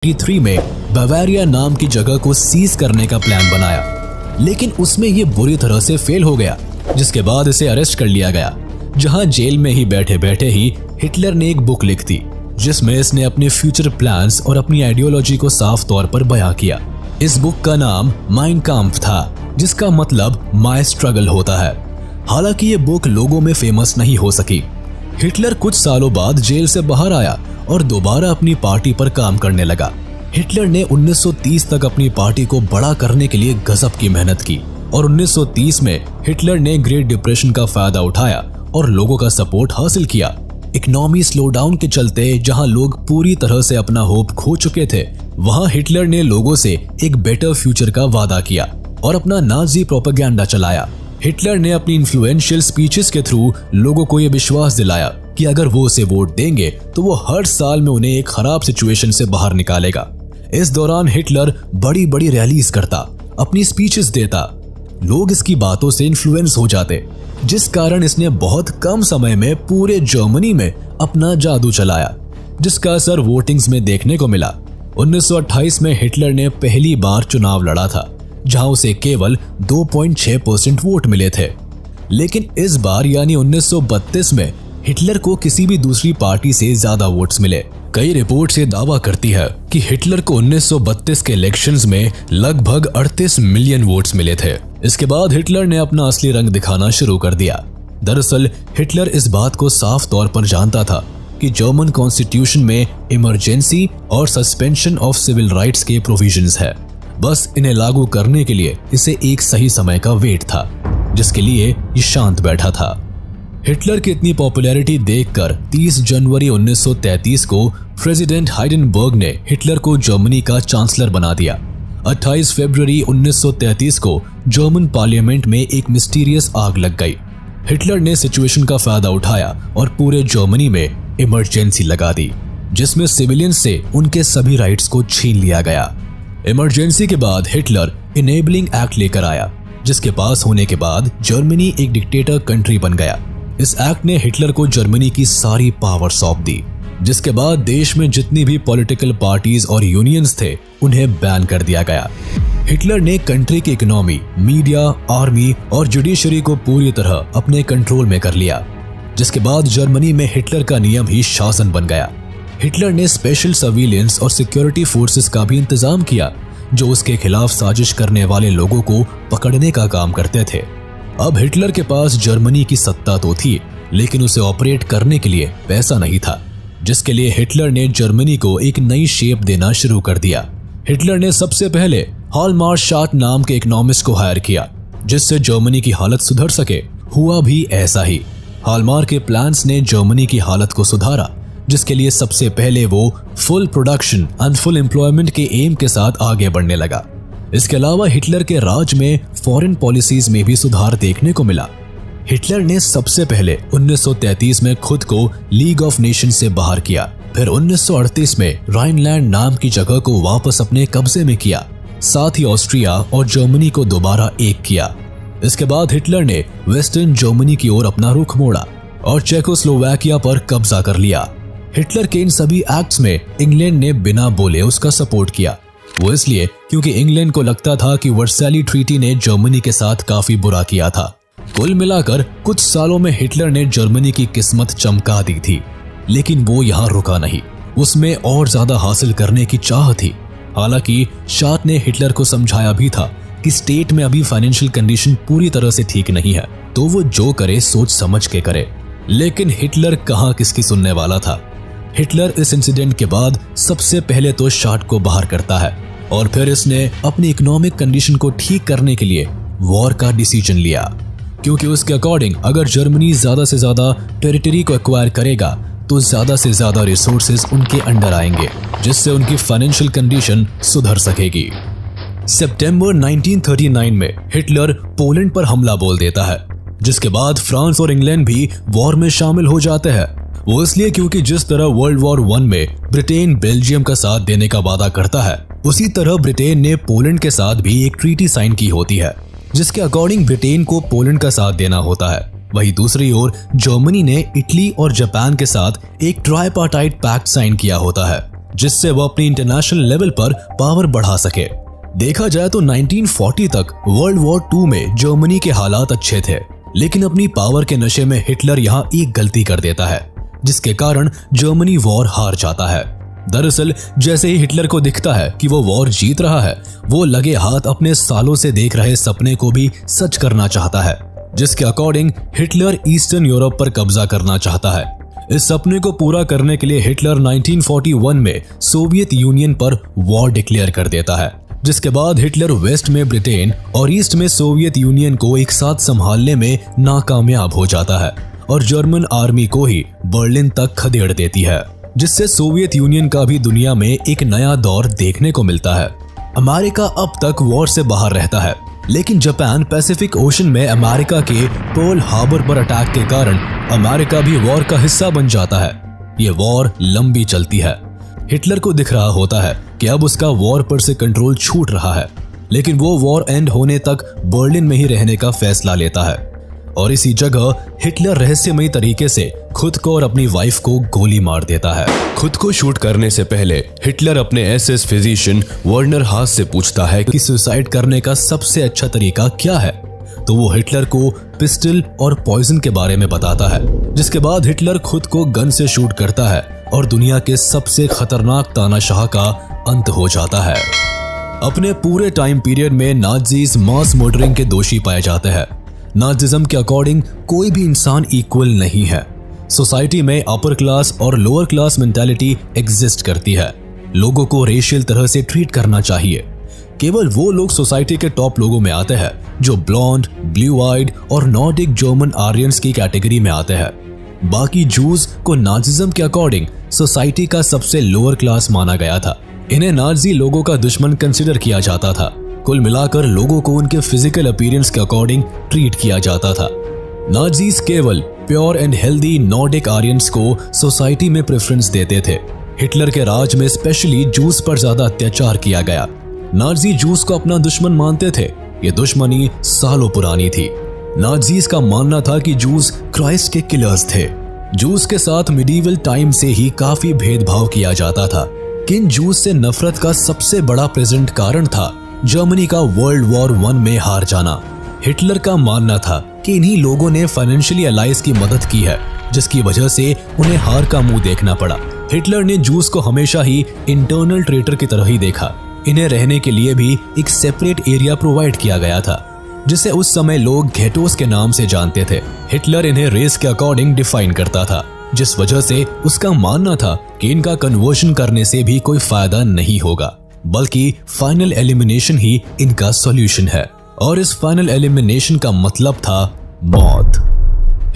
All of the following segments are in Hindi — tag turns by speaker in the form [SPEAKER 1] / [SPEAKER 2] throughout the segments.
[SPEAKER 1] 1943 में बावेरिया नाम की जगह को सीज करने का प्लान बनाया, लेकिन उसमें ये बुरी तरह से फेल हो गया, जिसके बाद इसे अरेस्ट कर लिया गया। जहां जेल में ही बैठे बैठे ही हिटलर ने एक बुक लिख दी, जिसमें इसने अपने फ्यूचर प्लान्स और अपनी आइडियोलॉजी को साफ तौर पर बयां किया। इस बुक का नाम माइन काम्फ था, जिसका मतलब माय स्ट्रगल होता है। हालांकि ये बुक लोगों में फेमस नहीं हो सकी। हिटलर कुछ सालों बाद जेल से बाहर आया और दोबारा अपनी पार्टी पर काम करने लगा। हिटलर ने 1930 तक अपनी पार्टी को बड़ा करने के लिए गजब की मेहनत की और 1930 में हिटलर ने ग्रेट डिप्रेशन का फायदा उठाया और लोगों का सपोर्ट हासिल किया। इकोनॉमी स्लोडाउन के चलते जहां लोग पूरी तरह से अपना होप खो चुके थे, वहां हिटलर ने लोगों से एक बेटर फ्यूचर का वादा किया और अपना नाजी प्रोपेगेंडा चलाया। हिटलर ने अपनी इन्फ्लुएंशियल स्पीचेस के थ्रू लोगों को यह विश्वास दिलाया कि अगर वो उसे वोट देंगे तो वो हर साल में उन्हें एक खराब सिचुएशन से बाहर निकालेगा। इस दौरान हिटलर बड़ी बड़ी रैलीज करता, अपनी स्पीचेस देता। लोग इसकी बातों से इन्फ्लुएंस हो जाते, जिस कारण इसने बहुत कम समय में पूरे जर्मनी में अपना जादू चलाया, जिसका असर वोटिंग्स में देखने को मिला। 1928 में हिटलर ने पहली बार चुनाव लड़ा था, जहां उसे केवल 2.6% वोट मिले थे। लेकिन इस बार यानी 1932 में हिटलर को किसी भी दूसरी पार्टी से ज्यादा वोट्स मिले। कई रिपोर्ट से दावा करती है कि हिटलर को 1932 के इलेक्शंस में लगभग 38 मिलियन वोट्स मिले थे। इसके बाद हिटलर ने अपना असली रंग दिखाना शुरू कर दिया। दरअसल हिटलर इस बात को साफ तौर पर जानता था कि जर्मन कॉन्स्टिट्यूशन में इमरजेंसी और सस्पेंशन ऑफ सिविल राइट्स के प्रोविजंस है। बस इन्हें लागू करने के लिए इसे एक सही समय का वेट था, जिसके लिए ये शांत बैठा था। हिटलर की इतनी पॉपुलैरिटी देखकर 30 जनवरी 1933 को प्रेसिडेंट हाइडेनबर्ग ने हिटलर को जर्मनी का चांसलर बना दिया। 28 फरवरी 1933 को जर्मन पार्लियामेंट में एक मिस्टीरियस आग लग गई। हिटलर ने सिचुएशन का फायदा उठाया और पूरे जर्मनी में इमरजेंसी लगा दी, जिसमें सिविलियंस से उनके सभी राइट्स को छीन लिया गया। इमरजेंसी के बाद हिटलर इनेबलिंग एक्ट लेकर आया, जिसके पास होने के बाद जर्मनी एक डिक्टेटर कंट्री बन गया। इस एक्ट ने हिटलर को जर्मनी की सारी पावर सौंप दी, जिसके बाद देश में जितनी भी पॉलिटिकल पार्टीज और यूनियंस थे उन्हें बैन कर दिया गया। हिटलर ने कंट्री की इकोनॉमी, मीडिया, आर्मी और जुडिशरी को पूरी तरह अपने कंट्रोल में कर लिया, जिसके बाद जर्मनी में हिटलर का नियम ही शासन बन गया। हिटलर ने स्पेशल सर्विलेंस और सिक्योरिटी फोर्सेस का भी इंतजाम किया, जो उसके खिलाफ साजिश करने वाले लोगों को पकड़ने का काम करते थे। अब हिटलर के पास जर्मनी की सत्ता तो थी, लेकिन उसे ऑपरेट करने के लिए पैसा नहीं था, जिसके लिए हिटलर ने जर्मनी को एक नई शेप देना शुरू कर दिया। हिटलर ने सबसे पहले हॉलमार्शाट नाम के इकोनॉमिस्ट को हायर किया, जिससे जर्मनी की हालत सुधर सके। हुआ भी ऐसा ही। हॉलमार्क के प्लान्स ने जर्मनी की हालत को सुधारा, जिसके लिए सबसे पहले वो full production and full employment के एम के साथ आगे बढ़ने लगा। इसके अलावा हिटलर के राज में फॉरेन पॉलिसीज में भी सुधार देखने को मिला। हिटलर ने सबसे पहले 1933 में खुद को लीग ऑफ नेशन से बाहर किया, फिर 1938 में राइनलैंड नाम की जगह को वापस अपने कब्जे में किया, साथ ही ऑस्ट्रिया और जर्मनी को दोबारा एक किया। इसके बाद हिटलर ने वेस्टर्न जर्मनी की ओर अपना रुख मोड़ा और चेकोस्लोवाकिया पर कब्जा कर लिया। हिटलर के इन सभी एक्ट्स में इंग्लैंड ने बिना बोले उसका सपोर्ट किया। वो इसलिए क्योंकि इंग्लैंड को लगता था कि वर्साइली ट्रीटी ने जर्मनी के साथ काफी बुरा किया था। कुल मिलाकर कुछ सालों में हिटलर ने जर्मनी की किस्मत चमका दी थी, लेकिन वो यहाँ रुका नहीं। उसमें और ज्यादा हासिल करने की चाह थी। हालांकि शाट ने हिटलर को समझाया भी था कि स्टेट में अभी फाइनेंशियल कंडीशन पूरी तरह से ठीक नहीं है, तो वो जो करे सोच समझ के करे। लेकिन हिटलर कहाँ किसकी सुनने वाला था। हिटलर इस इंसिडेंट के बाद सबसे पहले तो शाट को बाहर करता है और फिर इसने अपनी इकोनॉमिक कंडीशन को ठीक करने के लिए वॉर का डिसीजन लिया, क्योंकि उसके अकॉर्डिंग अगर जर्मनी ज्यादा से ज्यादा टेरिटरी को एक्वायर करेगा तो ज्यादा से ज्यादा रिसोर्सेज उनके अंडर आएंगे, जिससे उनकी फाइनेंशियल कंडीशन सुधर सकेगी। सितंबर 1939 में हिटलर पोलैंड पर हमला बोल देता है, जिसके बाद फ्रांस और इंग्लैंड भी वॉर में शामिल हो जाते हैं। वो इसलिए क्योंकि जिस तरह वर्ल्ड वॉर 1 में ब्रिटेन बेल्जियम का साथ देने का वादा करता है, उसी तरह ब्रिटेन ने पोलैंड के साथ भी एक ट्रीटी साइन की होती है, जिसके अकॉर्डिंग ब्रिटेन को पोलैंड का साथ देना होता है। वहीं दूसरी ओर जर्मनी ने इटली और जापान के साथ एक ट्राइपार्टाइट पैक्ट साइन किया होता है, जिससे वो अपनी इंटरनेशनल लेवल पर पावर बढ़ा सके। देखा जाए तो 1940 तक वर्ल्ड वॉर 2 में जर्मनी के हालात अच्छे थे, लेकिन अपनी पावर के नशे में हिटलर यहाँ एक गलती कर देता है, जिसके कारण जर्मनी वॉर हार जाता है। दरअसल जैसे ही हिटलर को दिखता है कि वो वॉर जीत रहा है, वो लगे हाथ अपने सालों से देख रहे सपने को भी सच करना चाहता है, जिसके अकॉर्डिंग हिटलर ईस्टर्न यूरोप पर कब्जा करना चाहता है। इस सपने को पूरा करने के लिए हिटलर 1941 में सोवियत यूनियन पर वॉर डिक्लेयर कर देता है, जिसके बाद हिटलर वेस्ट में ब्रिटेन और ईस्ट में सोवियत यूनियन को एक साथ संभालने में नाकामयाब हो जाता है और जर्मन आर्मी को ही बर्लिन तक खदेड़ देती है, जिससे सोवियत यूनियन का भी दुनिया में एक नया दौर देखने को मिलता है। अमेरिका अब तक वॉर से बाहर रहता है, लेकिन जापान पैसिफिक ओशन में अमेरिका के पर्ल हार्बर पर अटैक के कारण अमेरिका भी वॉर का हिस्सा बन जाता है। ये वॉर लंबी चलती है। हिटलर को दिख रहा होता है कि अब उसका वॉर पर से कंट्रोल छूट रहा है, लेकिन वो वॉर एंड होने तक बर्लिन में ही रहने का फैसला लेता है और इसी जगह हिटलर रहस्यमयी तरीके से खुद को और अपनी वाइफ को गोली मार देता है। खुद को शूट करने से पहले हिटलर अपने एसएस फिजिशियन वर्नर हास से पूछता है कि सुसाइड करने का सबसे अच्छा तरीका क्या है, तो वो हिटलर को पिस्टल और पॉइजन के बारे में बताता है, जिसके बाद हिटलर खुद को गन से शूट करता है और दुनिया के सबसे खतरनाक तानाशाह का अंत हो जाता है। अपने पूरे टाइम पीरियड में नाज़ीज मास मर्डरिंग के दोषी पाए जाते हैं। नाज़िज्म के अकॉर्डिंग कोई भी इंसान इक्वल नहीं है। सोसाइटी में अपर क्लास और लोअर क्लास मेंटालिटी एग्जिस्ट करती है। लोगों को रेशियल तरह से ट्रीट करना चाहिए। केवल वो लोग सोसाइटी के टॉप लोगों में आते हैं जो ब्लॉन्ड, ब्लू आइड और नॉर्डिक जर्मन आर्यंस की कैटेगरी में आते हैं। बाकी जूज को नाज़िज्म के अकॉर्डिंग सोसाइटी का सबसे लोअर क्लास माना गया था। इन्हें नाज़ी लोगों का दुश्मन कंसिडर किया जाता था। कुल मिलाकर लोगों को उनके फिजिकल अपीयरेंस के अकॉर्डिंग ट्रीट किया जाता था। नाज़ीज केवल pure and healthy Nordic Aryans को सोसाइटी में प्रेफरेंस देते थे। हिटलर के राज में स्पेशली जूस पर ज्यादा अत्याचार किया गया। नाज़ी जूस को अपना दुश्मन मानते थे। ये दुश्मनी सालों पुरानी थी। नाज़ीज का मानना था कि जूस क्राइस्ट के किलर्स थे। जूस के साथ मिडीवल टाइम से ही काफी भेदभाव किया जाता था। किन जूस से नफरत का सबसे बड़ा प्रेजेंट कारण था जर्मनी का वर्ल्ड वॉर 1 में हार जाना। हिटलर का मानना था कि इन्हीं लोगों ने फाइनेंशियली अलाइज की मदद की है, जिसकी वजह से उन्हें हार का मुंह देखना पड़ा। हिटलर ने जूस को हमेशा ही इंटरनल ट्रेटर की तरह ही देखा। इन्हें रहने के लिए भी एक सेपरेट एरिया प्रोवाइड किया गया था, जिसे उस समय लोग घेटोस के नाम से जानते थे। हिटलर इन्हें रेस के अकॉर्डिंग डिफाइन करता था, जिस वजह से उसका मानना था कि इनका कन्वर्शन करने से भी कोई फायदा नहीं होगा, बल्कि फाइनल एलिमिनेशन ही इनका सॉल्यूशन है। और इस फाइनल एलिमिनेशन का मतलब था मौत।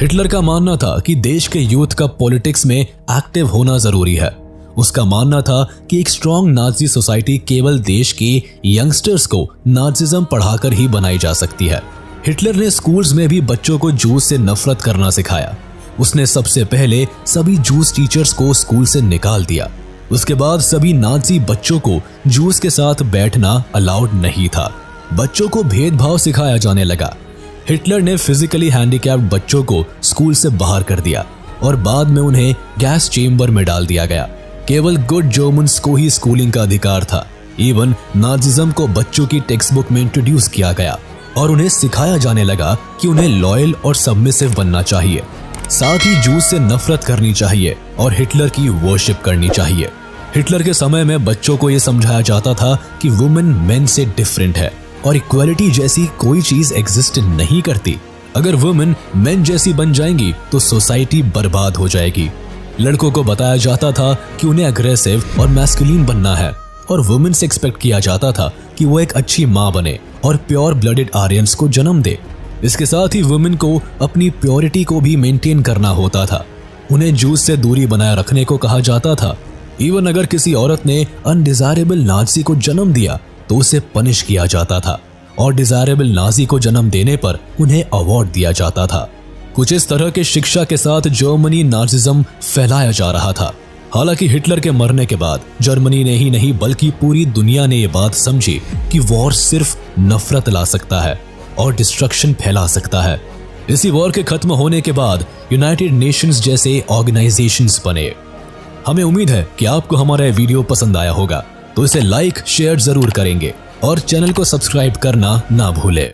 [SPEAKER 1] हिटलर का मानना था कि देश के यूथ का पॉलिटिक्स में एक्टिव होना जरूरी है। उसका मानना था कि एक स्ट्रॉन्ग नाज़ी सोसाइटी केवल देश के यंगस्टर्स को नाज़िज्म पढ़ाकर ही बनाई जा सकती है। हिटलर ने स्कूल्स में भी बच्चों को जूस से नफरत करना सिखाया। उसने सबसे पहले सभी जूस टीचर्स को स्कूल से निकाल दिया। उसके बाद सभी नाज़ी बच्चों को जूस के साथ बैठना अलाउड नहीं था। बच्चों को भेदभाव सिखाया जाने लगा। हिटलर ने फिजिकली हैंडीकैप्ड बच्चों को स्कूल से बाहर कर दिया और बाद में उन्हें गैस चेम्बर में डाल दिया गया। केवल गुड जर्मन्स को ही स्कूलिंग का अधिकार था। इवन नाज़िज्म को बच्चों की टेक्स्ट बुक में इंट्रोड्यूस किया गया और उन्हें सिखाया जाने लगा कि उन्हें लॉयल और सबमिसिव बनना चाहिए। साथ ही जूस से नफरत करनी चाहिए और हिटलर की वर्शिप करनी चाहिए। हिटलर के समय में बच्चों को यह समझाया जाता था कि वुमेन मेन से डिफरेंट है और इक्वालिटी जैसी कोई चीज एग्जिस्ट नहीं करती। अगर वुमेन मेन जैसी बन जाएंगी तो सोसाइटी बर्बाद हो जाएगी। लड़कों को बताया जाता था कि उन्हें अग्रेसिव और मैस्कुलिन बनना है और वुमेन से एक्सपेक्ट किया जाता था कि वो एक अच्छी माँ बने और प्योर ब्लडेड आर्यंस को जन्म दे। इसके साथ ही वुमेन को अपनी प्योरिटी को भी मेंटेन करना होता था। उन्हें जूस से दूरी बनाए रखने को कहा जाता था। इवन अगर किसी औरत ने अनडिजायरेबल नाज़ी को जन्म दिया तो उसे पनिश किया जाता था और डिजायरेबल नाज़ी को जन्म देने पर उन्हें अवार्ड दिया जाता था। कुछ इस तरह के शिक्षा के साथ जर्मनी नाज़िज्म फैलाया जा रहा था। हालांकि हिटलर के मरने के बाद जर्मनी ने ही नहीं बल्कि पूरी दुनिया ने यह बात समझी कि वॉर सिर्फ नफरत ला सकता है और डिस्ट्रक्शन फैला सकता है। इसी वॉर के खत्म होने के बाद यूनाइटेड नेशंस जैसे ऑर्गेनाइजेशंस बने। हमें उम्मीद है कि आपको हमारा यह वीडियो पसंद आया होगा, तो इसे लाइक शेयर जरूर करेंगे और चैनल को सब्सक्राइब करना ना भूले।